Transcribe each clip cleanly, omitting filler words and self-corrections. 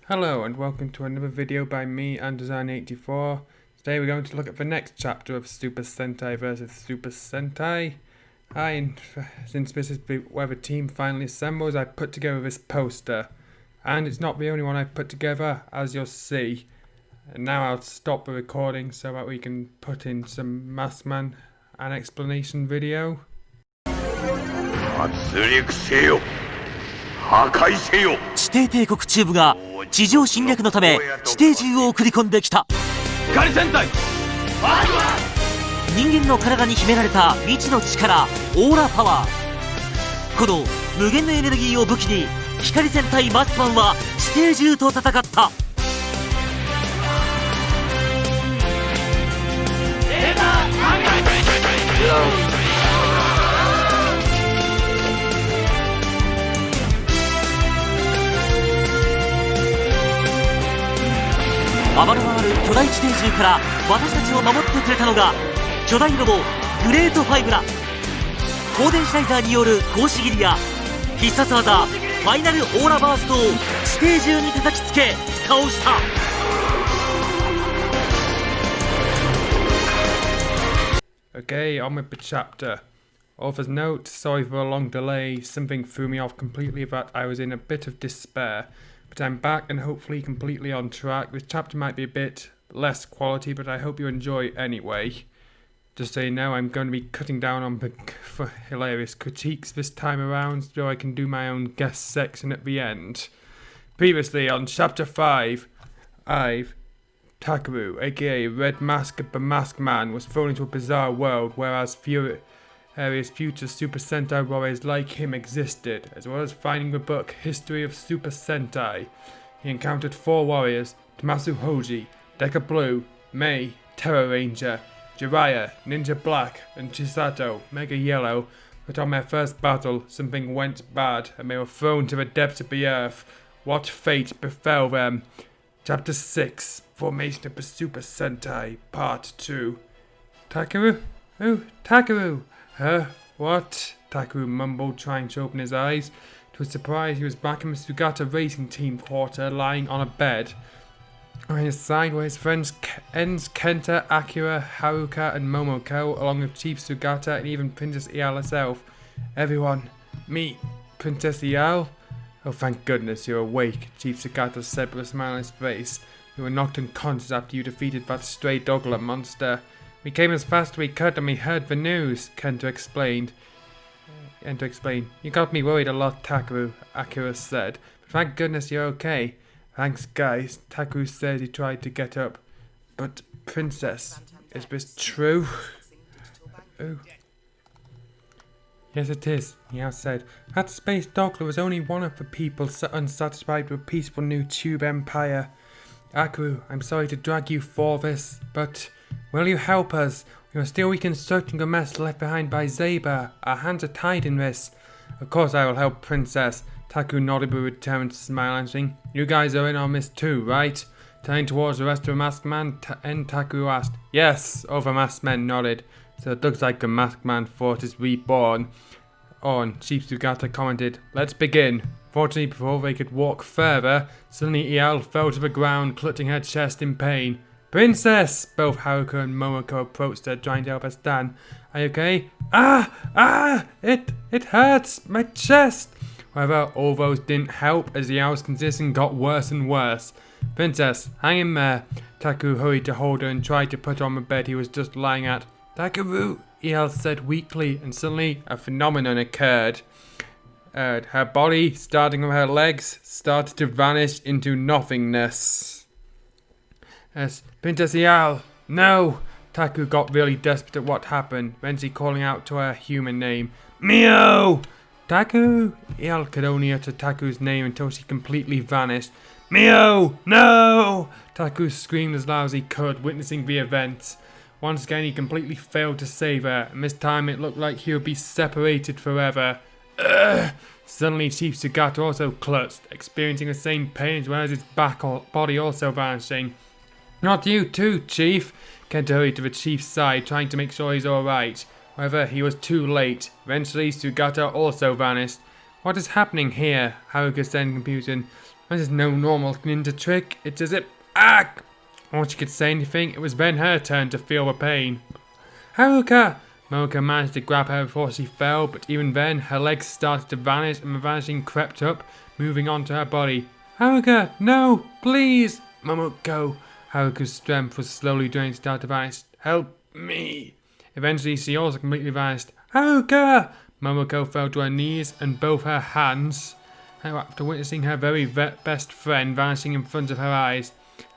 Hello and welcome to another video by me and Design84. Today we're going to look at the next chapter of Super Sentai vs Super Sentai. And since this is where the team finally assembles, I put together this poster. And it's not the only one I've put together, as you'll see. And now I'll stop the recording so that we can put in some Maskman an explanation video. 地底帝国チューブが地上侵略のため地底銃を送り込んできた。人間の体に秘められた未知の力、オーラパワー。この無限のエネルギーを武器に光戦隊マスクマンは地底銃と戦った。暴れ回る巨大地底銃から私たちを守ってくれたのが巨大ロボグレート5だ。光電シライザーによる格子切りや必殺技ファイナルオーラバーストを地底銃に叩きつけ倒した。Okay, on with the chapter. Author's note, sorry for a long delay, something threw me off completely that I was in a bit of despair. But I'm back and hopefully completely on track. This chapter might be a bit less quality, but I hope you enjoy anyway. Just so you know, I'm going to be cutting down on for hilarious critiques this time around, so I can do my own guest section at the end. Previously on chapter 5, Takeru, aka Red Mask of the Masked Man, was thrown into a bizarre world, whereas various future Super Sentai warriors like him existed, as well as finding the book History of Super Sentai. He encountered 4 warriors: Tamasu Hoji, Deca Blue, Mei, Terror Ranger, Jiraiya, Ninja Black, and Chisato, Mega Yellow. But on their first battle, something went bad, and they were thrown to the depths of the earth. What fate befell them? Chapter 6, Formation of the Super Sentai, Part 2. Takeru? Oh, Takeru! What? Takeru mumbled, trying to open his eyes. To his surprise, he was back in the Sugata Racing Team quarter, lying on a bed. On his side were his friends Ens, Kenta, Akira, Haruka, and Momoko, along with Chief Sugata and even Princess Ial herself. Everyone, meet Princess Ial? Oh, thank goodness you're awake, Chief Sugata said with a smile on his face. You were knocked unconscious after you defeated that stray doglet monster. We came as fast as we could and we heard the news, Kenta explained. You got me worried a lot, Takeru, Akira said. But thank goodness you're okay. Thanks, guys, Takeru said. He tried to get up. But, Princess, is this true? Oh. Yes, it is, Yao said. That space doglet was only one of the people unsatisfied with peaceful new Tube Empire. Akira, I'm sorry to drag you for this, but will you help us? We are still reconstructing the mess left behind by Zeba. Our hands are tied in this. Of course I will help, Princess. Takeru nodded with a determined smile, answering. You guys are in on this too, right? Turning towards the rest of the masked man, Takeru asked. Yes, all the masked men nodded. So it looks like the masked man fort is reborn. On, Chief Sugata commented. Let's begin. Fortunately, before they could walk further, suddenly Ial fell to the ground, clutching her chest in pain. Princess! Both Haruka and Momoko approached her, trying to help her stand. Are you okay? It hurts! My chest! However, all those didn't help as Ial's condition got worse and worse. Princess, hang in there. Takeru hurried to hold her and tried to put her on the bed he was just lying at. Takeru, Ial said weakly, and suddenly a phenomenon occurred. Her body, starting with her legs, started to vanish into nothingness. Yes, Princess Ial, no! Takeru got really desperate at what happened, eventually calling out to her human name. Mio! Takeru! Ial could only utter Takeru's name until she completely vanished. Mio! No! Takeru screamed as loud as he could, witnessing the events. Once again he completely failed to save her, and this time it looked like he would be separated forever. Suddenly Chief Sugata also clutched, experiencing the same pain as well as his body also vanishing. Not you too, Chief! Kenta hurried to the Chief's side, trying to make sure he's alright. However, he was too late. Eventually, Sugata also vanished. What is happening here? Haruka said in confusion. This is no normal ninja trick. It's as if... Ah! Before she could say anything, it was then her turn to feel the pain. Haruka! Momoko managed to grab her before she fell, but even then, her legs started to vanish and the vanishing crept up, moving onto her body. Haruka! No! Please! Momoko! Haruka's strength was slowly draining, started to vanish. Help me! Eventually, she also completely vanished. Haruka! Momoko fell to her knees and both her hands, after witnessing her very best friend vanishing in front of her eyes.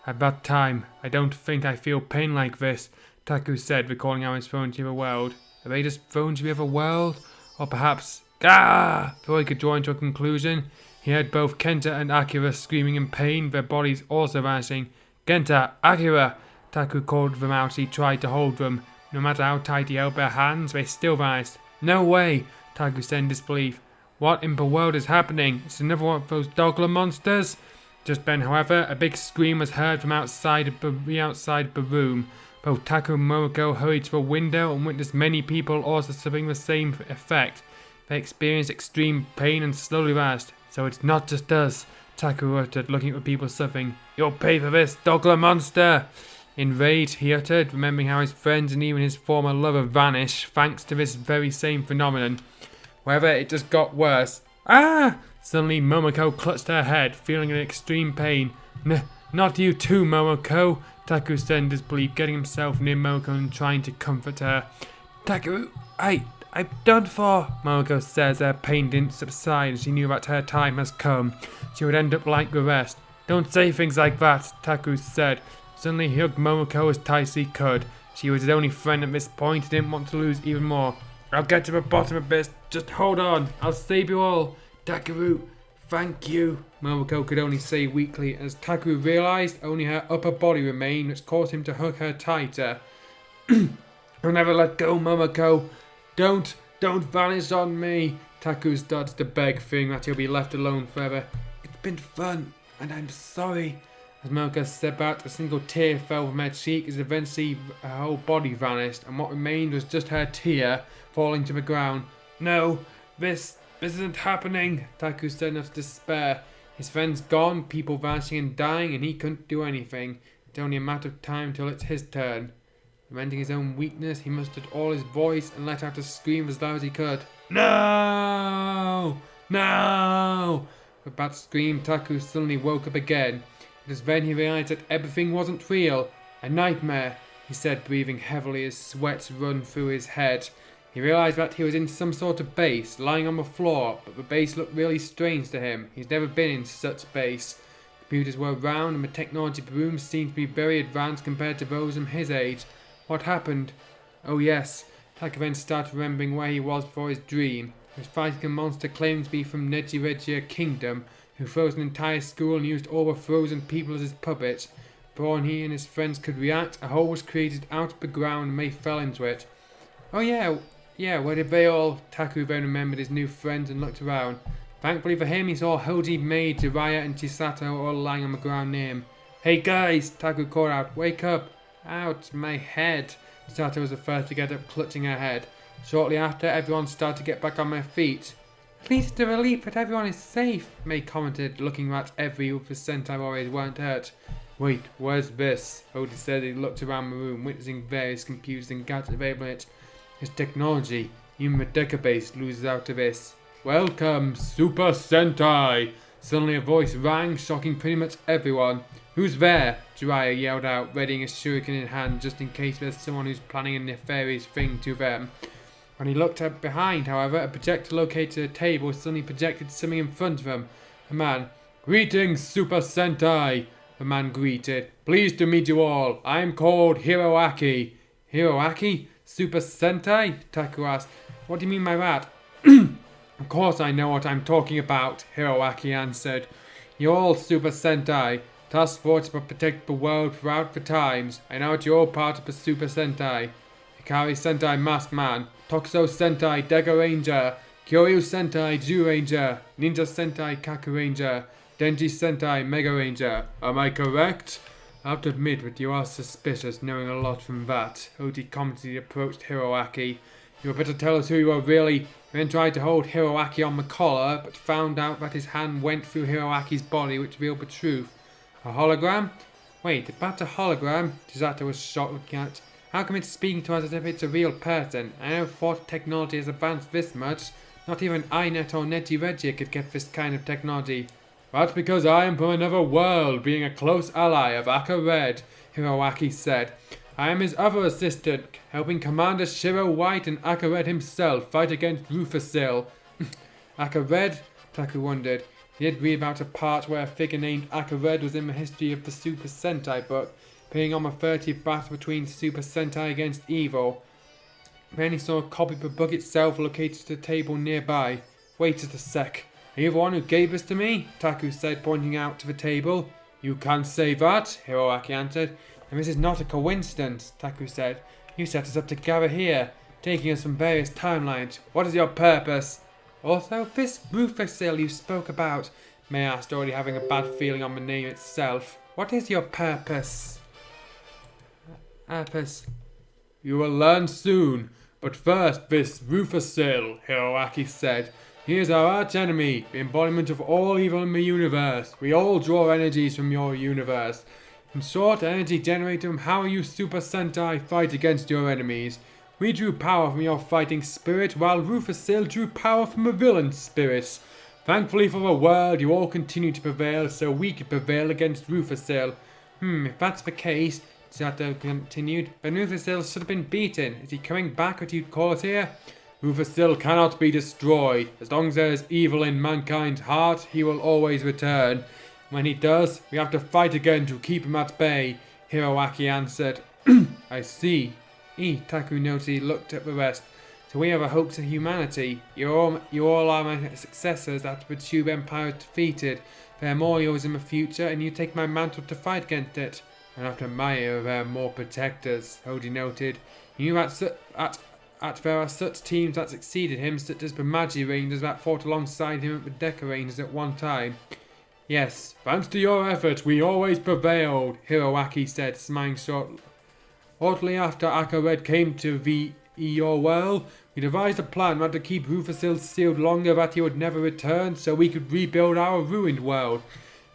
At that time, I don't think I feel pain like this, Taku said, recalling how he was thrown to the other world. Are they just thrown to the other world? Or perhaps... Before he could draw into a conclusion, he heard both Kenta and Akira screaming in pain, their bodies also vanishing. Kenta! Akira! Taku called them out as he tried to hold them. No matter how tight he held their hands, they still vanished. No way! Taku said in disbelief. What in the world is happening? It's another one of those Dogla monsters? Just then, however, a big scream was heard from outside the room. Both Taku and Momoko hurried to a window and witnessed many people also suffering the same effect. They experienced extreme pain and slowly vanished. So it's not just us, Taku uttered, looking at the people suffering. You'll pay for this, Dogla monster! In rage, he uttered, remembering how his friends and even his former lover vanished thanks to this very same phenomenon. However, it just got worse. Ah! Suddenly, Momoko clutched her head, feeling an extreme pain. Not you too, Momoko, Taku said in disbelief, getting himself near Momoko and trying to comfort her. Taku, I'm done for, Momoko said as her pain didn't subside and she knew that her time has come. She would end up like the rest. Don't say things like that, Taku said. Suddenly he hugged Momoko as tight as he could. She was his only friend at this point, he didn't want to lose even more. I'll get to the bottom of this, just hold on, I'll save you all. Takeru, thank you, Momoko could only say weakly as Takeru realised only her upper body remained, which caused him to hug her tighter. I'll never let go, Momoko. Don't vanish on me. Takeru started to beg, fearing that he'll be left alone forever. It's been fun, and I'm sorry. As Momoko stepped out, a single tear fell from her cheek as eventually her whole body vanished, and what remained was just her tear falling to the ground. No, this isn't happening, Taku said in utter despair. His friends gone, people vanishing and dying, and he couldn't do anything. It's only a matter of time till it's his turn. Lamenting his own weakness, he mustered all his voice and let out a scream as loud as he could. No! No! With that scream, Taku suddenly woke up again. It was then he realised that everything wasn't real. A nightmare, he said, breathing heavily as sweat ran through his head. He realised that he was in some sort of base, lying on the floor, but the base looked really strange to him. He's never been in such a base. Computers were around and the technology of the room seemed to be very advanced compared to those from his age. What happened? Oh yes, Taku then started remembering where he was before his dream. He was fighting a monster claiming to be from Nejiregia Kingdom, who froze an entire school and used all the frozen people as his puppets. Before he and his friends could react, a hole was created out of the ground and they fell into it. Oh yeah, where did they all? Taku then remembered his new friends and looked around. Thankfully for him, he saw Hoji, Mei, Jiraiya and Chisato all lying on the ground near him. Hey guys, Taku called out, wake up. Ouch, my head. Chisato was the first to get up, clutching her head. Shortly after, everyone started to get back on their feet. At least it's a relief that everyone is safe, Mei commented, looking at every of the Sentai warriors weren't hurt. Wait, where's this? Hoji said as he looked around the room, witnessing various computers and gadgets available in it. His technology, even the Deca base, loses out to this. Welcome, Super Sentai! Suddenly a voice rang, shocking pretty much everyone. Who's there? Jiraiya yelled out, readying a shuriken in hand just in case there's someone who's planning a nefarious thing to them. When he looked up behind, however, a projector located at a table suddenly projected something in front of him. A man. Greetings, Super Sentai! The man greeted. Pleased to meet you all. I am called Hiroaki. Hiroaki? Super Sentai? Taku asked. What do you mean by that? Of course I know what I'm talking about, Hiroaki answered. You're all Super Sentai. Task force to protect the world throughout the times. I know that you're all part of the Super Sentai. Hikari Sentai Masked Man, Tokuso Sentai Dega Ranger, Kyoryu Sentai Ju Ranger, Ninja Sentai Kaku Ranger, Denji Sentai Mega Ranger. Am I correct? I have to admit that you are suspicious, knowing a lot from that. Oti commented as he approached Hiroaki. You had better tell us who you are really. We then tried to hold Hiroaki on the collar, but found out that his hand went through Hiroaki's body, which revealed the truth. A hologram? Wait, that's a hologram? Chisato was shocked looking at it. How come it's speaking to us as if it's a real person? I never thought technology has advanced this much. Not even iNet or NettyReggie could get this kind of technology. That's because I am from another world, being a close ally of Aka Red, Hiroaki said. I am his other assistant, helping Commander Shiro White and Aka Red himself fight against Rufusil. Aka Red? Taku wondered. He did read about a part where a figure named Aka Red was in the history of the Super Sentai book, appearing on the 30th battle between Super Sentai against Evil. Then he saw a copy of the book itself located at a table nearby. Wait just a sec. Are you the one who gave this to me? Taku said, pointing out to the table. You can't say that, Hiroaki answered. And this is not a coincidence, Taku said. You set us up to gather here, taking us from various timelines. What is your purpose? Also, this Rufusil you spoke about, May asked, already having a bad feeling on the name itself. What is your purpose? You will learn soon. But first, this Rufusil, Hiroaki said. He is our arch-enemy, the embodiment of all evil in the universe. We all draw energies from your universe. In short, energy generated from how you Super Sentai fight against your enemies. We drew power from your fighting spirit, while Rufusil drew power from the villain's spirits. Thankfully for the world, you all continue to prevail, so we could prevail against Rufusil. If that's the case, Sato continued, then Rufusil should have been beaten. Is he coming back, what you'd call it here? Rufusil cannot be destroyed. As long as there is evil in mankind's heart, he will always return. When he does, we have to fight again to keep him at bay, Hiroaki answered. I see. Taku noted. He looked at the rest. So we have a hope to humanity. You all are my successors after the Tube Empire is defeated. There are more yours in the future, and you take my mantle to fight against it. And after my era, there are more protectors, Hody noted. You knew there are such teams that succeeded him, such as the Magi Rangers that fought alongside him at the Deca Rangers at one time. Yes, thanks to your effort, we always prevailed, Hiroaki said, smiling shortly after Aka Red came to your world. We devised a plan not to keep Rufusil sealed longer that he would never return, so we could rebuild our ruined world.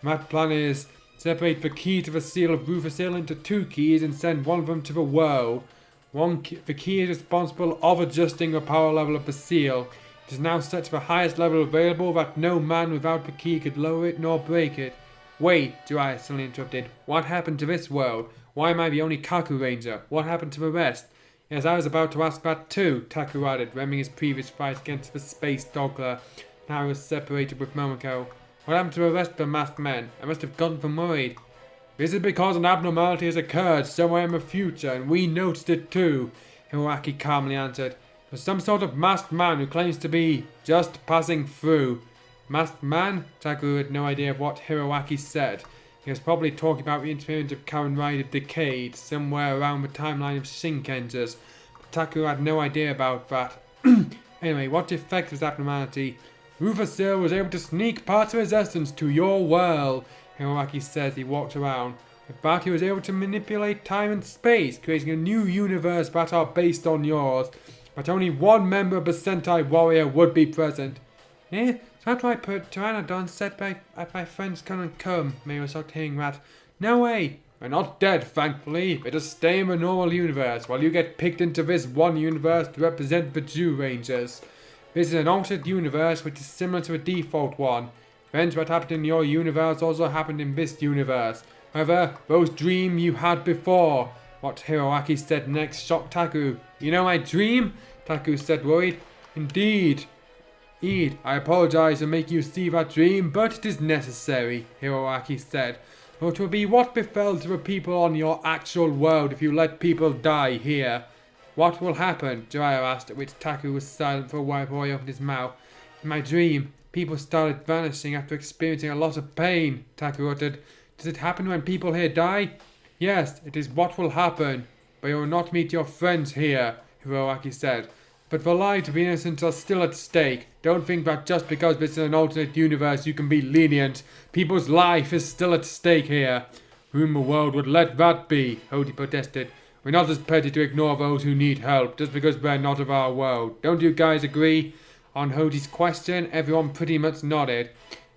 And that plan is separate the key to the seal of Rufusil into 2 keys and send one of them to the world. The key is responsible of adjusting the power level of the seal. It is now set to the highest level available that no man without the key could lower it nor break it. Wait, Jiraiya suddenly interrupted. What happened to this world? Why am I the only Kaku Ranger? What happened to the rest? Yes, I was about to ask that too, Taku added, remembering his previous fight against the space Dogler. Now he was separated with Momoko. What happened to the rest of the masked men? I must have gotten them worried. This is because an abnormality has occurred somewhere in the future, and we noticed it too, Hiroaki calmly answered. There's some sort of masked man who claims to be just passing through. Masked man? Taku had no idea of what Hiroaki said. He was probably talking about the interference of Kamen Rider Decade, somewhere around the timeline of Shinkenjas. But Taku had no idea about that. Anyway, what effect was abnormality? Rufusil was able to sneak parts of his essence to your world, Hiroaki said as he walked around. With that, he was able to manipulate time and space, creating a new universe that are based on yours. But only one member of the Sentai Warrior would be present. Eh? That's why Pteranodon said my friends couldn't come. May was shocked hearing that. No way! They're not dead, thankfully. They just stay in the normal universe, while you get picked into this one universe to represent the Jew Rangers. This is an alternate universe which is similar to the default one. Events what happened in your universe also happened in this universe. However, those dreams you had before. What Hiroaki said next shocked Taku. You know my dream? Taku said worried. Indeed. I apologize for making you see that dream, but it is necessary, Hiroaki said. For it will be what befell to the people on your actual world if you let people die here. What will happen? Jiraiya asked, at which Taku was silent for a while before he opened his mouth. In my dream, people started vanishing after experiencing a lot of pain, Taku uttered. Does it happen when people here die? Yes, it is what will happen, but you will not meet your friends here, Hiroaki said. But the lives of innocents are still at stake. Don't think that just because this is an alternate universe you can be lenient. People's life is still at stake here. Who in the world would let that be? Hody protested. We're not as petty to ignore those who need help just because we're not of our world. Don't you guys agree? On Hoji's question, everyone pretty much nodded.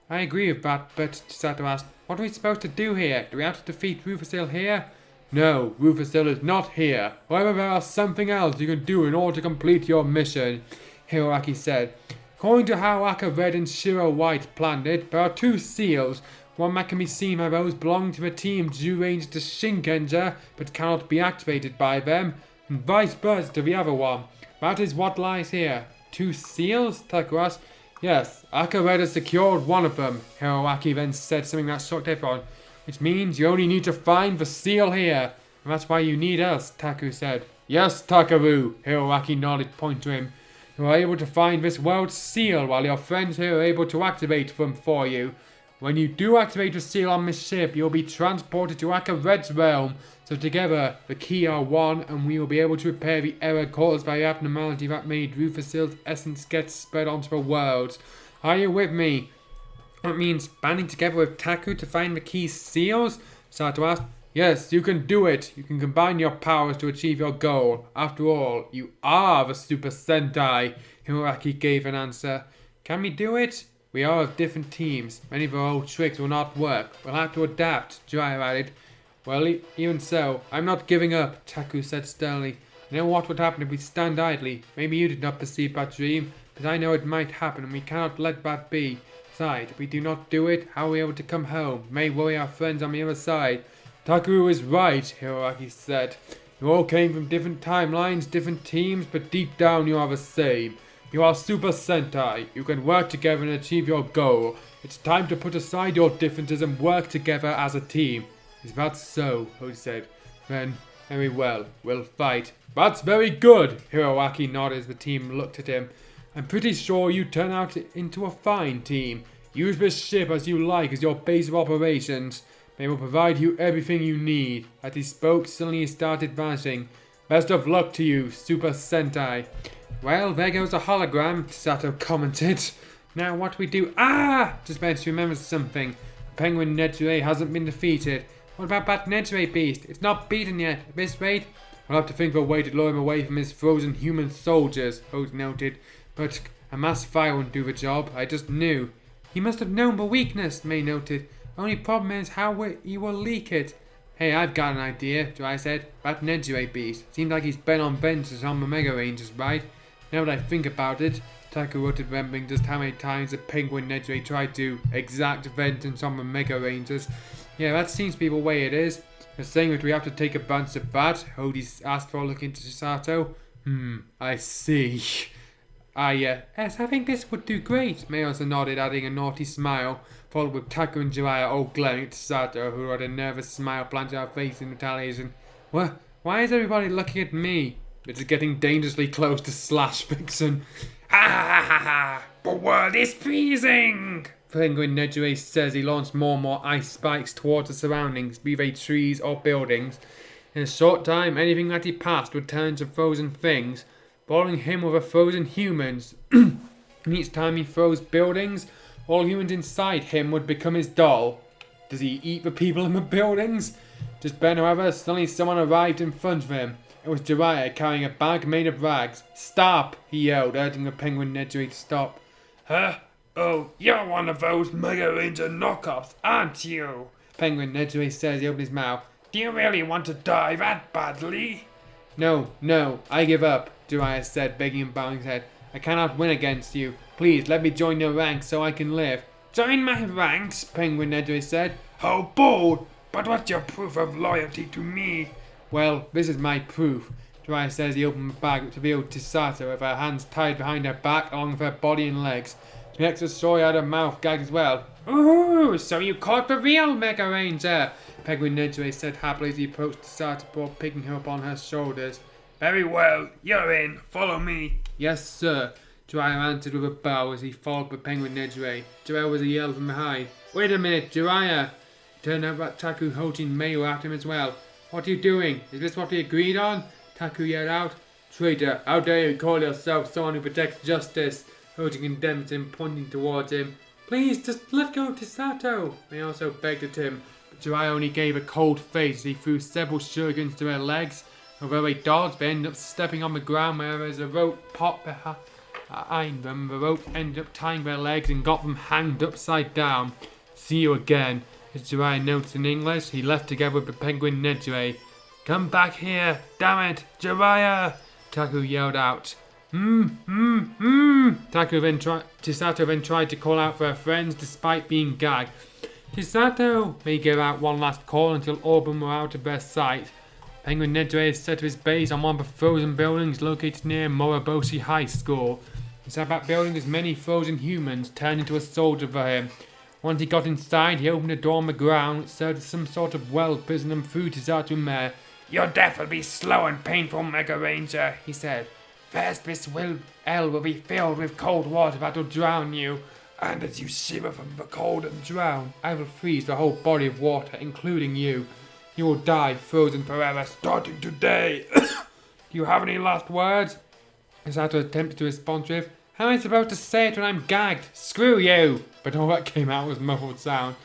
I agree with that, but Chisato asked, what are we supposed to do here? Do we have to defeat Rufusil here? No, Rufusil is not here. However, there is something else you can do in order to complete your mission, Hiroaki said. According to how Aka Red and Shiro White planned it, there are two seals. One that can be seen by those belonging to the team due range to Shinkenger, but cannot be activated by them, and vice versa to the other one. That is what lies here. Two seals? Taku asked. Yes, Aka Red has secured one of them, Hiroaki then said something that shocked everyone. Which means you only need to find the seal here. And that's why you need us, Taku said. Yes, Takaru, Hiroaki nodded, pointing to him. You are able to find this world's seal while your friends here are able to activate them for you. When you do activate the seal on this ship, you'll be transported to Aka Red's realm. So together, the key are one, and we will be able to repair the error caused by the abnormality that made Rufusil's essence get spread onto the worlds. Are you with me? That means banding together with Taku to find the key seals? Sato asked. Yes, you can do it. You can combine your powers to achieve your goal. After all, you are the Super Sentai. Hiroaki gave an answer. Can we do it? We are of different teams. Many of our old tricks will not work. We'll have to adapt, Jiraiya added. Well, even so, I'm not giving up, Taku said sternly. I know what would happen if we stand idly. Maybe you did not perceive that dream, but I know it might happen and we cannot let that be. Besides, if we do not do it, how are we able to come home? May worry our friends on the other side. Taku is right, Hiroaki said. You all came from different timelines, different teams, but deep down you are the same. You are Super Sentai. You can work together and achieve your goal. It's time to put aside your differences and work together as a team. Is that so? Hoji said. Then, very well. We'll fight. That's very good, Hiroaki nodded as the team looked at him. I'm pretty sure you turn out into a fine team. Use this ship as you like as your base of operations. They will provide you everything you need. As he spoke, suddenly he started vanishing. Best of luck to you, Super Sentai. Well, there goes a hologram, Sato commented. Now what do we do? Ah! Just managed to remember something. The penguin Nejire hasn't been defeated. What about that Nejire beast? It's not beaten yet. At this rate, we'll have to think of a way to lure him away from his frozen human soldiers, Hoji noted. But a mass fire wouldn't do the job. I just knew. He must have known the weakness, May noted. Only problem is how he will leak it. Hey, I've got an idea, Jiraiya said. That Nejire beast. Seems like he's bent on vengeance on the Mega Rangers, right? Now that I think about it, Taku wrote remembering just how many times the penguin Nejire tried to exact vengeance on the Mega Rangers. Yeah, that seems to be the way it is. You're saying that we have to take advantage of that? Hoji asked for looking to Chisato. I see. Yes, I think this would do great. May also nodded, adding a naughty smile, followed with Taku and Jiraiya all glaring at Chisato, who had a nervous smile planted on her face in retaliation. What? Why is everybody looking at me? It's getting dangerously close to Slash Vixen. Ha ha ha ha! The world is freezing! Penguin Nejire says he launched more and more ice spikes towards the surroundings, be they trees or buildings. In a short time, anything that he passed would turn into frozen things, following him were the frozen humans. And each time he froze buildings, all humans inside him would become his doll. Does he eat the people in the buildings? Just then, however, suddenly someone arrived in front of him. It was Jiraiya carrying a bag made of rags. Stop! He yelled, urging the penguin Nejire to stop. Huh? Oh, you're one of those Mega Ranger knockoffs, aren't you? Penguin Nejire says he opened his mouth. Do you really want to die that badly? No, I give up, Jiraiya said, begging and bowing his head. I cannot win against you. Please, let me join your ranks so I can live. Join my ranks? Penguin Nejire said. How bold! But what's your proof of loyalty to me? Well, this is my proof. Jiraiya says he opened the bag which revealed Chisato with her hands tied behind her back along with her body and legs. To make the story out of her mouth gagged as well. Ooh, so you caught the real Mega Ranger! Penguin Nejire said happily as he approached Chisato before picking her up on her shoulders. Very well, you're in. Follow me. Yes, sir. Jiraiya answered with a bow as he followed the Penguin Nejire. Jiraiya was a yell from behind. Wait a minute, Jiraiya! It turned out that Taku, Hoji and Mei were after him as well. What are you doing? Is this what we agreed on? Taku yelled out. Traitor, how dare you call yourself someone who protects justice? Hoji condemned him, pointing towards him. Please, just let go of Chisato. They also begged at him, but Jiraiya only gave a cold face as he threw several shurikens to her legs. Although they dodged, they ended up stepping on the ground where there's a rope popped behind them. The rope ended up tying their legs and got them hanged upside down. See you again, as Jiraiya notes in English. He left together with the penguin Nejire. Come back here, damn it, Jiraiya! Taku yelled out. Chisato then tried to call out for her friends despite being gagged. Chisato! They gave out one last call until all of them were out of their sight. Penguin Nejire set up his base on one of the frozen buildings located near Moroboshi High School. Inside that building, as many frozen humans turned into a soldier for him. Once he got inside, he opened a door on the ground which served as some sort of well prison and threw Chisato in there. Your death will be slow and painful, Mega Ranger, he said. First, this L will be filled with cold water that will drown you. And as you shiver from the cold and drown, I will freeze the whole body of water, including you. You will die frozen forever, starting today. Do you have any last words? Chisato attempted to respond with, how am I supposed to say it when I'm gagged? Screw you! But all that came out was muffled sound.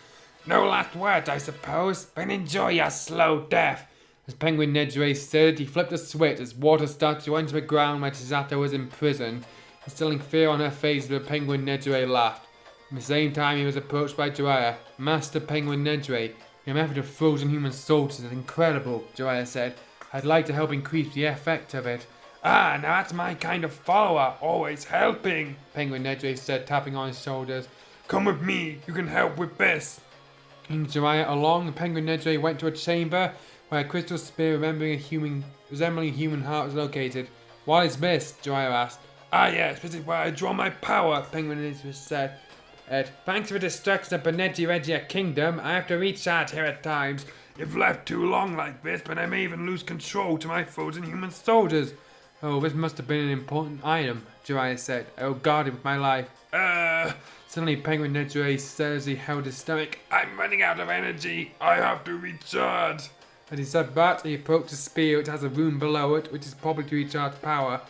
No last words, I suppose. Then enjoy your slow death. As Penguin Nejire said, he flipped a switch as water started to enter the ground where Chisato was imprisoned. Instilling fear on her face, the Penguin Nejire laughed. At the same time, he was approached by Jiraiya. Master Penguin Nejire, your method of frozen human soldiers is incredible, Jiraiya said. I'd like to help increase the effect of it. Ah, now that's my kind of follower, always helping, Penguin Nejire said, tapping on his shoulders. Come with me, you can help with this. King Jiraiya along, the Penguin Nejire went to a chamber where a crystal spear resembling a human heart was located. What is this? Jiraiya asked. Ah yes, this is where I draw my power, Penguin Nejire said. Thanks for the destruction of Beneji Regia Kingdom, I have to recharge here at times. If left too long like this, but I may even lose control to my frozen human soldiers. Oh, this must have been an important item, Jiraiya said. I will guard it with my life. Suddenly Penguin Nejire said as he held his stomach. I'm running out of energy. I have to recharge. As he said that, he approached the spear which has a room below it, which is probably to recharge power.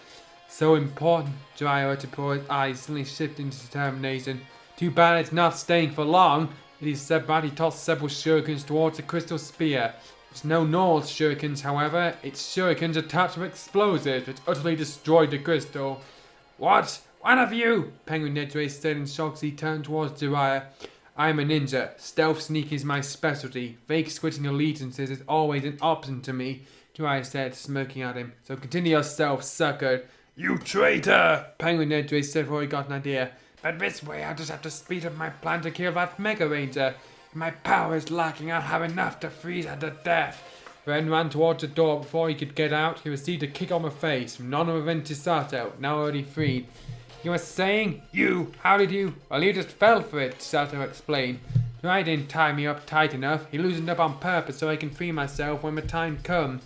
So important, Jiraiya to pour his eyes suddenly shifted into determination. Too bad it's not staying for long. As he said that, he tossed several shurikens towards the crystal spear. It's no normal shurikens, however. It's shurikens attached with explosives, which utterly destroyed the crystal. What? One of you? Penguin Nejire said in shock as he turned towards Jiraiya. I am a ninja. Stealth sneak is my specialty. Fake switching allegiances is always an option to me, Jiraiya said, smirking at him. So continue yourself, sucker. You traitor! Penguin Nejire said before he got an idea. But this way I'll just have to speed up my plan to kill that Mega Ranger. If my power is lacking, I'll have enough to freeze her to death. Ren ran towards the door. Before he could get out, he received a kick on the face from none other than Chisato, now already freed. You were saying? You! How did you? Well, you just fell for it, Chisato explained. I didn't tie me up tight enough. He loosened up on purpose so I can free myself when the time comes.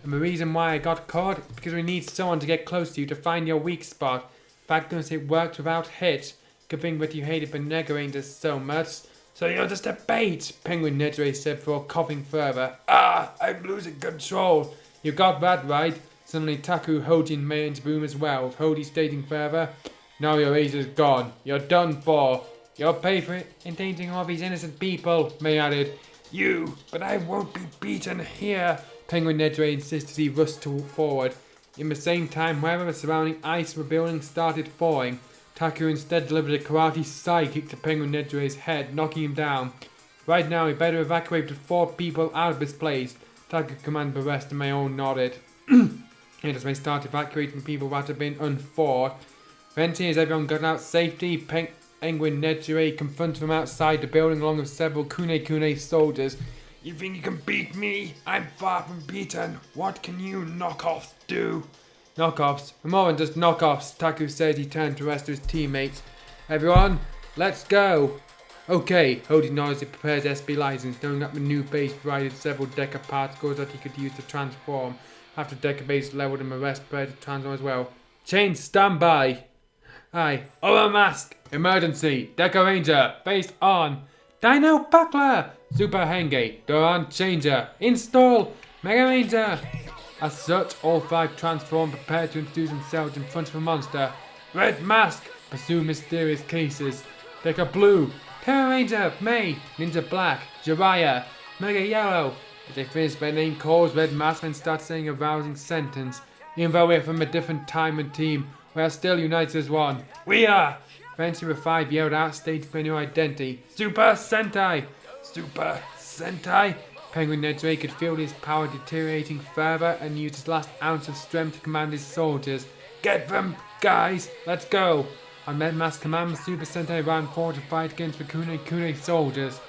And the reason why I got caught is because we need someone to get close to you to find your weak spot. Thank goodness it worked without hit. Good thing that you hated the Mega Rangers so much. So you're just a bait, Penguin Nejire said before coughing further. Ah, I'm losing control. You got that right. Suddenly Taku, Hoji and Mei into boom as well, with Hoji stating further, now your ace is gone. You're done for. You'll pay for it, endangering all these innocent people, Mei added. You, but I won't be beaten here, Penguin Nejire insisted as he rushed forward. In the same time, wherever the surrounding ice of the building started falling, Taku instead delivered a karate side kick to Penguin Nejire's head, knocking him down. Right now, we better evacuate the 4 people out of this place. Taku commanded the rest, and Mei nodded. As they start evacuating people that have been unforced. Eventually, as everyone got out safety, Penguin Nejire confronted them outside the building along with several Kune soldiers. You think you can beat me? I'm far from beaten. What can you knockoffs do? Knockoffs? We're more than just knockoffs, Taku said. He turned to the rest of his teammates. Everyone, let's go. Okay, Hoji nodded as he prepared his SB license, knowing that the new base provided several Deca particles that he could use to transform. After Deca base leveled and the rest prepared to transform as well. Chain standby. Aye. Over mask. Emergency. Deca Ranger. Face on. Dino Buckler. Super Henge. Doran Changer. Install. Mega Ranger. As such, all 5 transformed, prepared to introduce themselves in front of the monster. Red Mask. Pursue mysterious cases. Deca Blue. Terror Ranger. Mei. Ninja Black. Jiraiya. Mega Yellow. As they finished their name calls, Red Mask then started saying a rousing sentence. Even though we're from a different time and team, we are still united as one. We are! Eventually the five yelled out, stating their new identity. Super Sentai! Super Sentai! Penguin Nedre could feel his power deteriorating further and used his last ounce of strength to command his soldiers. Get them, guys! Let's go! On Red Mask's command, the Super Sentai ran forward to fight against the Kune soldiers.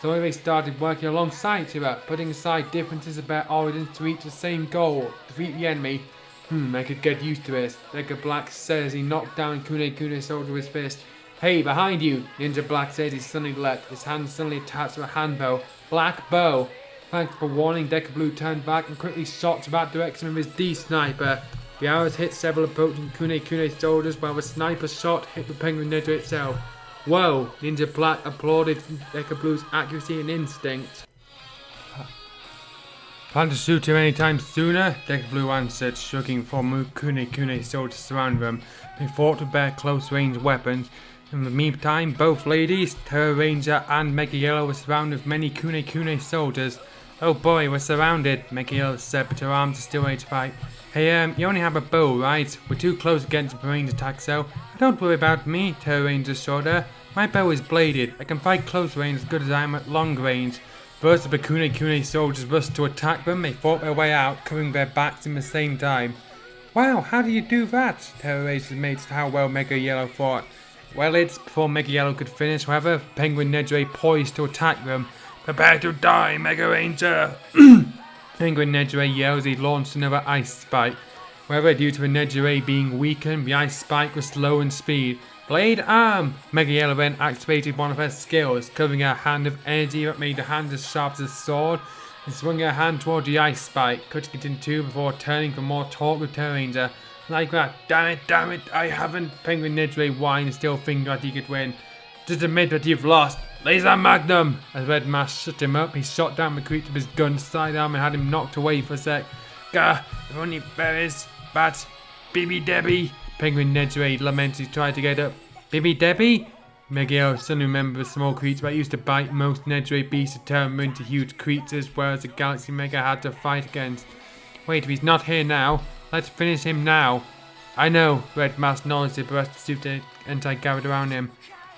So they started working alongside each other, putting aside differences of their origins to reach the same goal, defeat the enemy. I could get used to this, Ninja Black said as he knocked down Kune soldier with his fist. Hey, behind you! Ninja Black said as he suddenly leapt, his hand suddenly attached to a handbow. Black bow! Thanks for warning, Deca Blue turned back and quickly shot to that direction with his D-sniper. The arrows hit several approaching Kune soldiers while the sniper shot hit the Penguin Ninja itself. Whoa! Ninja Black applauded Deca Blue's accuracy and instinct. Plan to shoot him any time sooner? Deca Blue answered, shrugging for Kune soldiers surround them. They fought with their close-range weapons. In the meantime, both ladies, Terror Ranger and Mega Yellow, were surrounded with many Kune soldiers. Oh boy, we're surrounded, Mega Yellow said, but her arms are still ready to fight. Hey, you only have a bow, right? We're too close against the range attack, so don't worry about me, Terror Ranger assured her. My bow is bladed. I can fight close range as good as I am at long range. First of the Kune soldiers rushed to attack them. They fought their way out, covering their backs in the same time. Wow, how do you do that? Terror Ranger was amazed at how well Mega Yellow fought. Well, it's before Mega Yellow could finish, however, Penguin Nedre poised to attack them. Prepare to die, Mega Ranger! Penguin Nedre yelled as he launched another ice spike. However, due to the Nedre being weakened, the ice spike was slow in speed. Blade Arm! Mega Yellow then activated one of her skills, covering her hand with energy that made the hand as sharp as a sword, and swung her hand toward the ice spike, cutting it in two before turning for more talk with Terror Ranger. Like that. Damn it, I haven't. Penguin Nedre whined, still thinking that he could win. Just admit that you've lost. Laser Magnum! As Red Mask shut him up, he shot down the creature with his gun's sidearm and had him knocked away for a sec. Gah, if only berries, bats, Bibi Debbie. Penguin Nedre lamented, tried to get up. Bibi Debbie? Miguel suddenly remembered a small creature that used to bite most Nedre beasts to turn them into huge creatures, whereas the Galaxy Mega had to fight against. Wait, if he's not here now, let's finish him now. I know, Red Mask nodded as the rest of the Super Sentai gathered around him.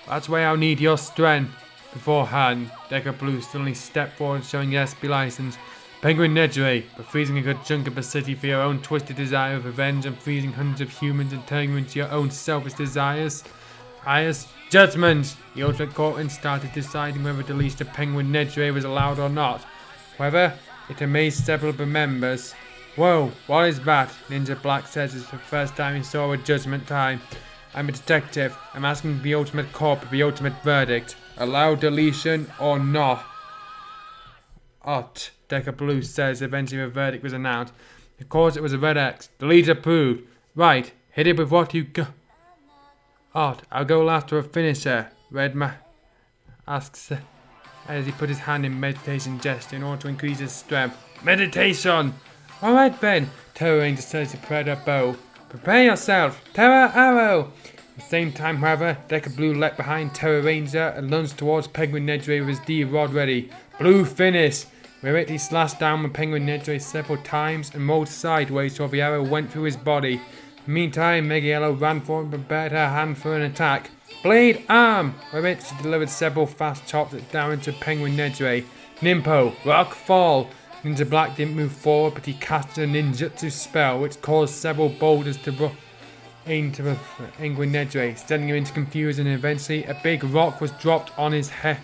That's why I'll need your strength. Beforehand, Deca Blue suddenly stepped forward, showing the SB license. Penguin Nedre, for freezing a good chunk of the city for your own twisted desire of revenge and freezing hundreds of humans and turning them into your own selfish desires. Judgment! The Ultimate Court then started deciding whether the release of Penguin Nedre was allowed or not. However, it amazed several of the members. Whoa, what is that? Ninja Black says it's the first time he saw a judgment time. I'm a detective. I'm asking the Ultimate Court for the ultimate verdict. Allow deletion or not? Deca Blue says eventually the verdict was announced. Of course it was a red X. Delete approved. Right, hit it with what you got. I'll go last to a finisher. Asks as he put his hand in meditation gesture in order to increase his strength. Meditation! Alright then, Terror Ranger says to prepare her bow. Prepare yourself, Terror Arrow! At the same time, however, Deca Blue leapt behind Terror Ranger and lunged towards Penguin Nedre with his D-rod ready. Blue finish! With it, he slashed down the Penguin Nedre several times and rolled sideways so the arrow went through his body. Meantime, Mega Yellow ran forward and prepared her hand for an attack. Blade Arm! With it, she delivered several fast chops down into Penguin Nedre. Nimpo, Rock Fall! Ninja Black didn't move forward, but he casted a ninjutsu spell which caused several boulders to aim to the Penguin Nedre, sending him into confusion, and eventually a big rock was dropped on his head,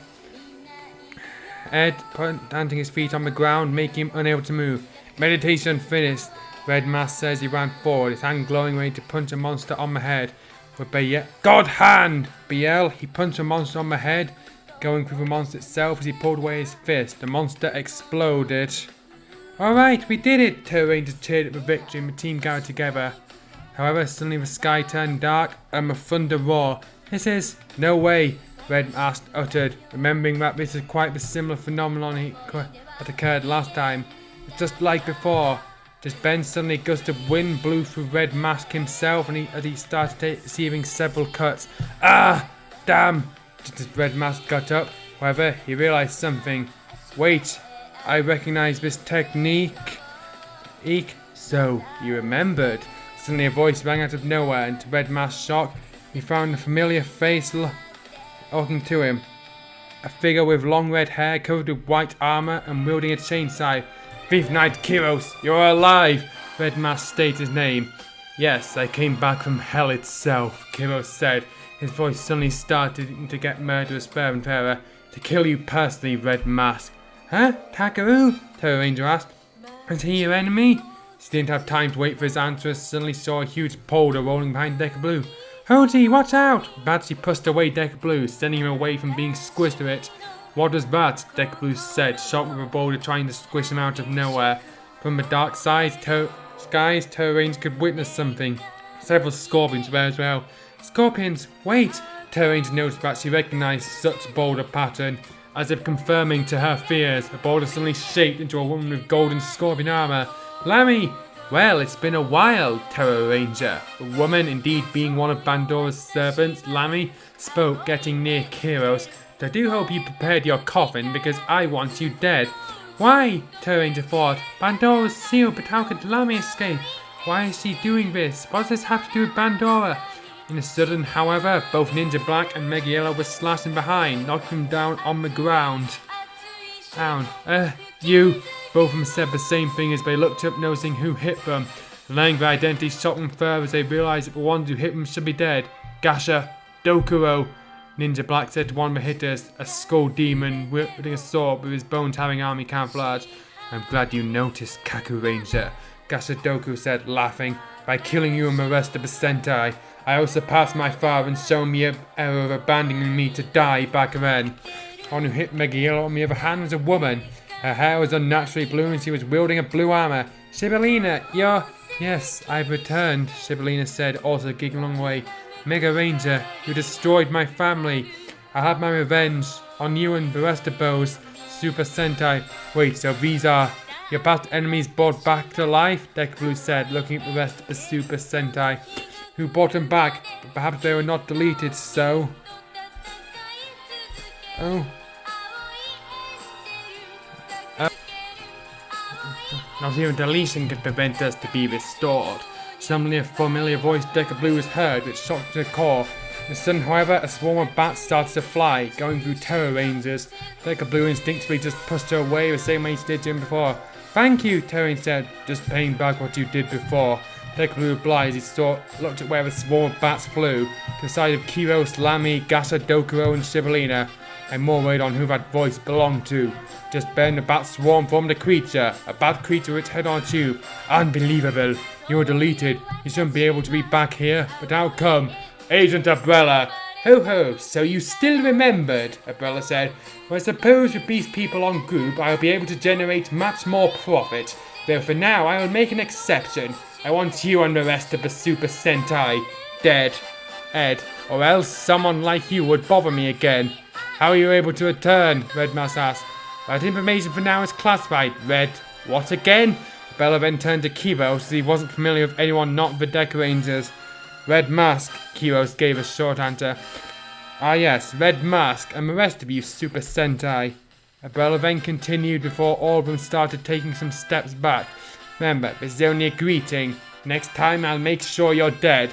planting his feet on the ground, making him unable to move. Meditation finished. Red Mask says he ran forward, his hand glowing, ready to punch a monster on the head. With God Hand! BL, he punched a monster on the head, going through the monster itself as he pulled away his fist. The monster exploded. Alright, we did it! Terror Ranger cheered at the victory and the team gathered together. However, suddenly the sky turned dark and the thunder roared. This is... No way! Red Mask uttered, remembering that this is quite the similar phenomenon that occurred last time. It's just like before. Just then, suddenly a gust of wind blew through Red Mask himself and he started receiving several cuts. Ah! Damn! Just as Red Mask got up, however, he realized something. Wait, I recognize this technique. So, you remembered. Suddenly a voice rang out of nowhere, and to Red Mask's shock, he found a familiar face talking to him. A figure with long red hair covered with white armor and wielding a chainsaw. Thief Knight Kyros, you're alive! Red Mask stated his name. Yes, I came back from hell itself, Kyros said. His voice suddenly started to get murderous and fairer. To kill you personally, Red Mask. Huh? Takaru? Terror Ranger asked. Is he your enemy? She didn't have time to wait for his answer as suddenly saw a huge boulder rolling behind Decker Blue. Hody, watch out! Badly pushed away Decker Blue, sending him away from being squished to it. What was that? Decker Blue said, shot with a boulder trying to squish him out of nowhere. From the dark skies, Terror Ranger could witness something. Several scorpions were as well. Scorpions, wait! Terror Ranger noticed that she recognized such boulder pattern. As if confirming to her fears, the boulder suddenly shaped into a woman with golden scorpion armor. Lammy! Well, it's been a while, Terror Ranger. The woman, indeed being one of Pandora's servants, Lammy, spoke, getting near Kyros. I do hope you prepared your coffin, because I want you dead. Why? Terror Ranger thought. Pandora's sealed, but how could Lammy escape? Why is she doing this? What does this have to do with Pandora? In a sudden, however, both Ninja Black and Mega Yellow were slashing behind, knocking him down on the ground. You! Both of them said the same thing as they looked up, noticing who hit them. Learning their identity shocked them further as they realized that the ones who hit them should be dead. Gasha, Dokuro. Ninja Black said to one of the hitters, a skull demon wielding a sword with his bones having army camouflage. I'm glad you noticed, Kaku Ranger. Gasha Doku said, laughing. By killing you and the rest of the Sentai, I also surpassed my father and shown me an error of abandoning me to die back then. One who hit Mega Yellow on the other hand was a woman. Her hair was unnaturally blue and she was wielding a blue armor. Shibbolina, you're... Yes, I've returned, Shibbolina said, also giggling away. Mega Ranger, you destroyed my family. I had my revenge on you and the rest of those Super Sentai. Wait, so these are your past enemies brought back to life? Decker Blue said, looking at the rest of the Super Sentai. Who brought them back, but perhaps they were not deleted, so... Not even deletion could prevent us to be restored. Suddenly a familiar voice Decker Blue was heard, which shocked to the core. In a sudden, however, a swarm of bats started to fly, going through Terror Rangers. Decker Blue instinctively just pushed her away the same way she did to him before. Thank you, Terror Ranger said, just paying back what you did before. Decker Blue replied as he looked at where the swarm of bats flew, to the side of Kyros, Lammy, Gasha, Dokuro and Shibbolina. I'm more worried on who that voice belonged to. Just then the bat swarm formed a creature, a bat creature with its head on a tube. Unbelievable. You were deleted. You shouldn't be able to be back here, but how come? Agent Umbrella. Ho ho, so you still remembered, Umbrella said. Well, I suppose with these people on group, I'll be able to generate much more profit. Though for now, I will make an exception. I want you and the rest of the Super Sentai dead. Ed, or else someone like you would bother me again. How are you able to return? Red Mask asked. That information for now is classified, Red. What again? Bella then turned to Kyros as he wasn't familiar with anyone not the Decker Rangers. Red Mask, Kyros gave a short answer. Ah yes, Red Mask and the rest of you Super Sentai. Bella then continued before all of them started taking some steps back. Remember, this is only a greeting. Next time I'll make sure you're dead.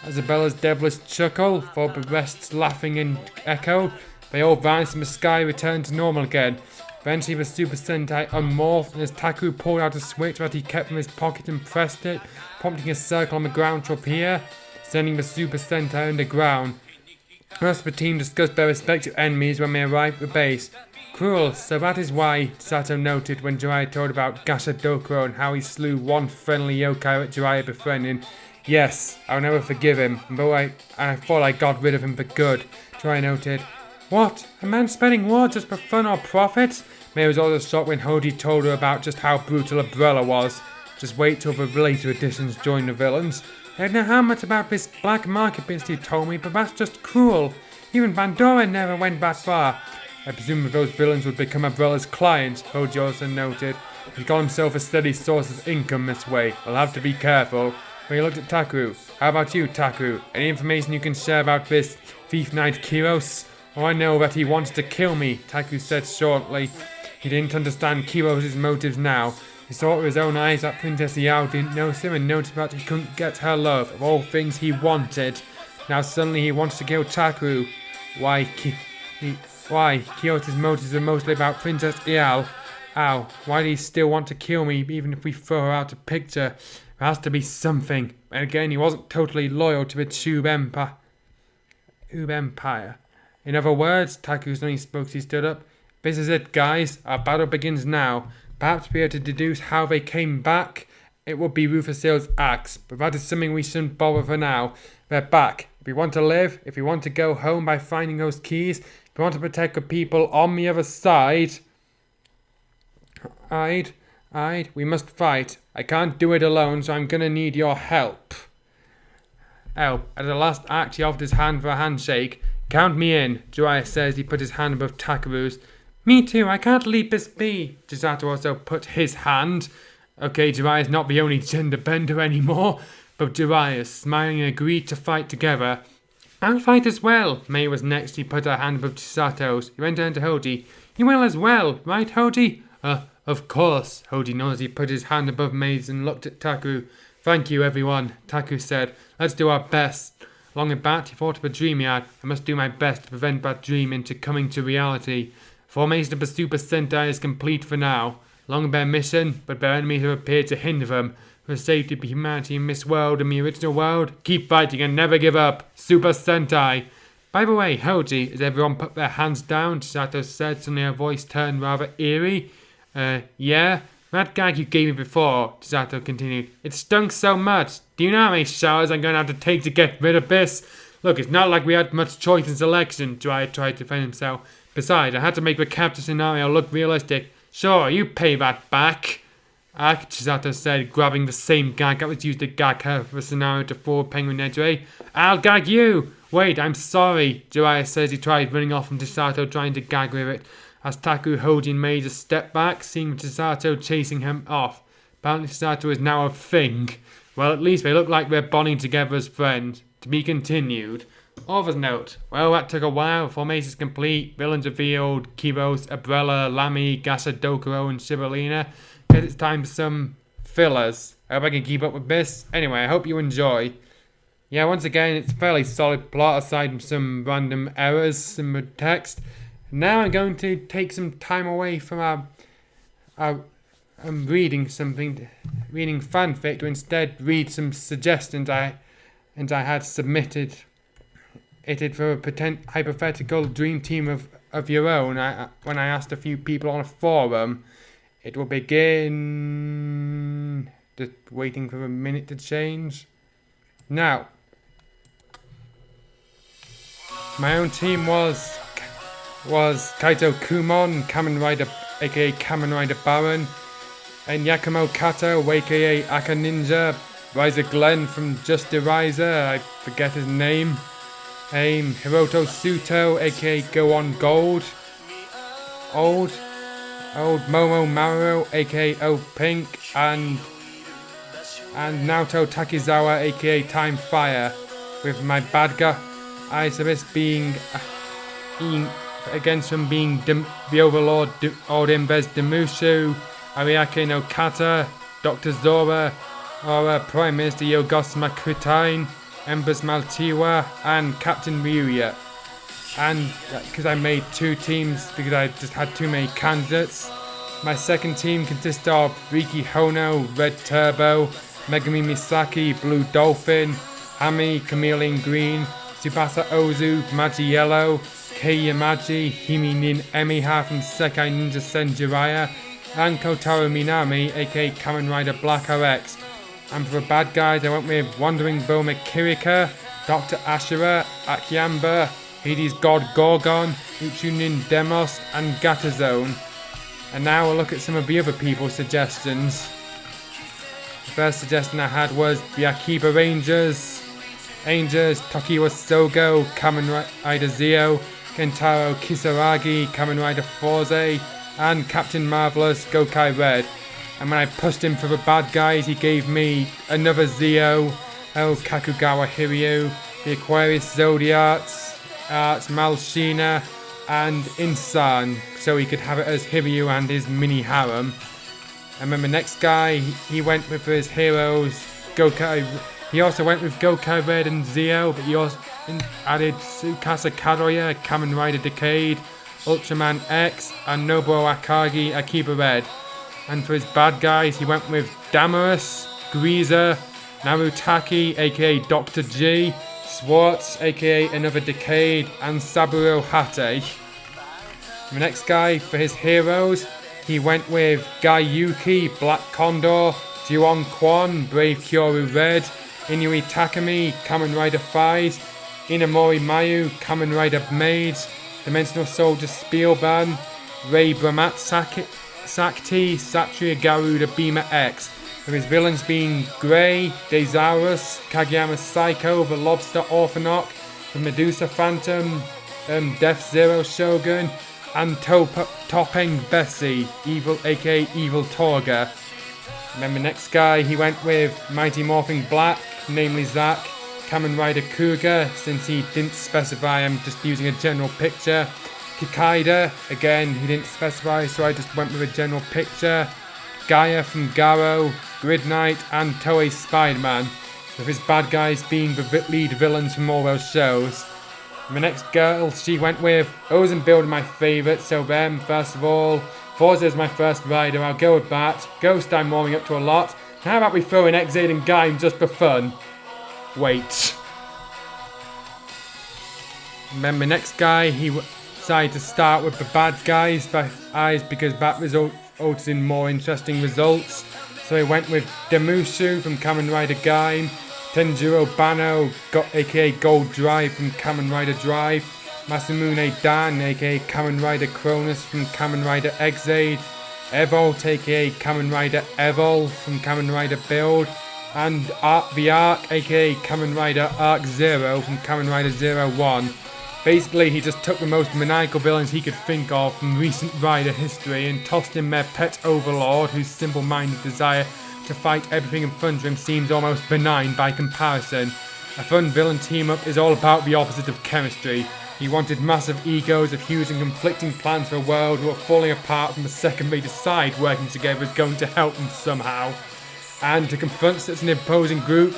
Isabella's devilish chuckle, for the rest laughing in echo. They all vanished and the sky returned to normal again. Eventually the Super Sentai unmorphed and as Taku pulled out a switch that he kept from his pocket and pressed it, prompting a circle on the ground to appear, sending the Super Sentai underground. The rest of the team discussed their respective enemies when they arrived at the base. Cruel, so that is why, Sato noted when Jiraiya told about Gasha Dokuro and how he slew one friendly yokai that Jiraiya befriended. Yes, I'll never forgive him, though I thought I got rid of him for good, Jiraiya noted. What? A man spreading war just for fun or profit? May was also shocked when Hody told her about just how brutal Umbrella was. Just wait till the later editions join the villains. I don't know how much about this black market business you told me, but that's just cruel. Even Pandora never went that far. I presume that those villains would become Umbrella's clients, Hody also noted. He got himself a steady source of income this way. I'll have to be careful. When he looked at Taku. How about you, Taku? Any information you can share about this Thief Knight Kyros? Oh, I know that he wants to kill me, Taku said shortly. He didn't understand Kiro's motives now. He saw with his own eyes that Princess Yao didn't notice him and noticed that he couldn't get her love of all things he wanted. Now suddenly he wants to kill Takeru. Why? Kyoto's motives are mostly about Princess Yao. Ow, why do he still want to kill me even if we throw her out of picture? There has to be something. And again, he wasn't totally loyal to the Tube Empire. In other words, Takeru suddenly spoke as he stood up. This is it, guys. Our battle begins now. Perhaps to be able to deduce how they came back, it would be Rufusale's axe. But that is something we shouldn't bother for now. They're back. If we want to live, if we want to go home by finding those keys, if we want to protect the people on the other side, we must fight. I can't do it alone, so I'm gonna need your help. At the last act, he offered his hand for a handshake. Count me in, Jiraiya says. He put his hand above Takeru's. Me too, I can't leave this be. Chisato also put his hand. Okay, Jiraiya's not the only gender bender anymore, but Jiraiya, smiling, agreed to fight together. I'll fight as well. Mei was next. He put her hand above Chisato's. He went down to Hoji. You will as well, right, Hoji? Of course, Hoji nodded. He put his hand above Mei's and looked at Takeru. Thank you, everyone, Takeru said. Let's do our best. Along with that, he thought of a dream he had. I must do my best to prevent that dream into coming to reality. Formation of the Super Sentai is complete for now. Along with their mission, but their enemies have appeared to hinder them. For the safety of humanity in this world and the original world, keep fighting and never give up. Super Sentai. By the way, Hoji, as everyone put their hands down, Chisato said, suddenly her voice turned rather eerie. Yeah? That gag you gave me before, Chisato continued. It stunk so much. Do you know how many showers I'm going to have to take to get rid of this? Look, it's not like we had much choice in selection, Jiraiya tried to defend himself. Besides, I had to make the capture scenario look realistic. Sure, you pay that back. Chisato said, grabbing the same gag that was used to gag her for the scenario to fall Penguin Edgeway. I'll gag you! Wait, I'm sorry, Jiraiya says. He tried running off from Chisato, trying to gag with it. As Takeru Hojin made a step back, seeing Chisato chasing him off. Apparently Chisato is now a thing. Well, at least they look like they're bonding together as friends. To be continued. Author's note. Well, that took a while. Formation is complete. Villains revealed. Kiros, Umbrella, Lamy, Gasa, Dokuro, and Shibalina. Guess it's time for some fillers. I hope I can keep up with this. Anyway, I hope you enjoy. Yeah, once again, it's a fairly solid plot aside from some random errors in the text. Now I'm going to take some time away from reading fanfic to instead read some suggestions I had submitted. It for a hypothetical dream team of your own. When I asked a few people on a forum, it will begin. Just waiting for a minute to change. Now, my own team was Kaito Kumon, Kamen Rider, aka Kamen Rider Baron, and Yakumo Kato, aka Aka Ninja, Riser Glenn from Just a Riser, I forget his name, Hiroto Suto, aka Go On Gold, Old Momo Maru, aka O Pink, and Naoto Takizawa, aka Time Fire, with my bad guy Isabis being against him being the Overlord Orinvez Demushu, Ariake no Kata, Dr. Zora, Aura, Prime Minister Yogosuma Kutain, Empress Maltiwa, and Captain Ryuya. And because I made two teams because I just had too many candidates, my second team consists of Riki Hono, Red Turbo, Megami Misaki, Blue Dolphin, Ami, Chameleon Green, Tsubasa Ozu, Magi Yellow, Kei Yamaji, Himi Nin Emiha from Sekai Ninja Senjiraya, and Kotaro Minami, aka Kamen Rider Black RX. And for the bad guys, I went with Wandering Boma Kirika, Dr. Ashura, Akyamba, Hades God Gorgon, Uchunin Demos, and Gatazone. And now we'll look at some of the other people's suggestions. The first suggestion I had was the Akiba Rangers, Tokiwa Sogo, Kamen Rider Zio, Kentaro Kisaragi, Kamen Rider Forze, and Captain Marvelous Gokai Red. And when I pushed him for the bad guys, he gave me another Zio, Kakugawa Hiryu, the Aquarius Zodiacs, Malshina, and Insan, so he could have it as Hiryu and his mini harem. And then the next guy, he went with his heroes, Gokai. He also went with Gokai Red and Zeo, but he also added Tsukasa Kadoya, Kamen Rider Decade, Ultraman X, and Nobuo Akagi, Akiba Red. And for his bad guys, he went with Damaris, Greaser, Narutaki, aka Dr. G, Swartz, aka Another Decade, and Saburo Hate. The next guy, for his heroes, he went with Gai Yuki, Black Condor, Juon Kwon, Brave Kyoru Red, Inui Takami, Kamen Rider Phase, Inamori Mayu, Kamen Rider Maids, Dimensional Soldier Spielban, Rei Brahmat Sakti, Satria Garuda Bima X, with his villains being Grey, Desaurus, Kageyama Psycho, the Lobster Orphanok, the Medusa Phantom, Death Zero Shogun, and Topeng Bessie, Evil aka Evil Torga. And then the next guy, he went with Mighty Morphing Black, namely Zack, Kamen Rider Kuga, since he didn't specify, I'm just using a general picture. Kikaida, again, he didn't specify, so I just went with a general picture. Gaia from Garo, Grid Knight, and Toei Spider-Man, with his bad guys being the lead villains from all those shows. And the next girl she went with, I wasn't building my favourite, so them, first of all, Forza is my first rider, I'll go with that. Ghost I'm warming up to a lot. How about we throw in Exade and Gaim just for fun? Wait. And then the next guy, he decided to start with the bad guys because that resulted in more interesting results. So he went with Demushu from Kamen Rider Gaim, Tenjiro Bano, aka Gold Drive from Kamen Rider Drive, Masamune Dan, aka Kamen Rider Cronus from Kamen Rider Exade, Evolt, aka Kamen Rider Evol from Kamen Rider Build, and the Arc, aka Kamen Rider Arc Zero from Kamen Rider 01. Basically, he just took the most maniacal villains he could think of from recent rider history and tossed in their pet overlord, whose simple-minded desire to fight everything in front of him seems almost benign by comparison. A fun villain team-up is all about the opposite of chemistry. He wanted massive egos of huge and conflicting plans for a world who are falling apart from the second they decide working together is going to help them somehow. And to confront such an imposing group,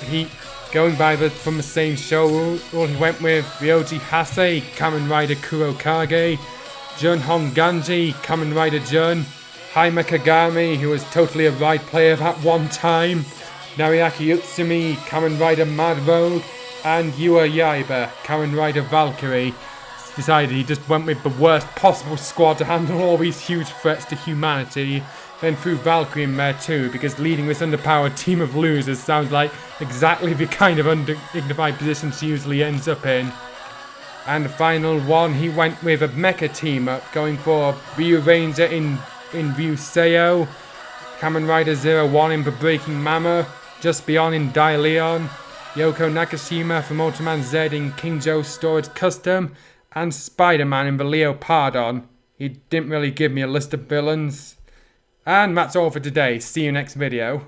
going from the same show rule, he went with Ryoji Hase, Kamen Rider Kurokage, Jun Honganji, Kamen Rider Jun, Haima Kagami, who was totally a ride player at one time, Nariaki Utsumi, Kamen Rider Mad Rogue, and Yua Yaiba, Kamen Rider Valkyrie. Decided he just went with the worst possible squad to handle all these huge threats to humanity. Then threw Valkyrie in there too, because leading this underpowered team of losers sounds like exactly the kind of undignified position she usually ends up in. And the final one, he went with a mecha team up, going for Ryu Ranger in Ryu Seo, Kamen Rider 01 in the Breaking Mama, Just Beyond in Dai Leon, Yoko Nakashima from Ultraman Z in King Joe's Storage Custom, and Spider-Man in the Leopardon. He didn't really give me a list of villains. And that's all for today. See you next video.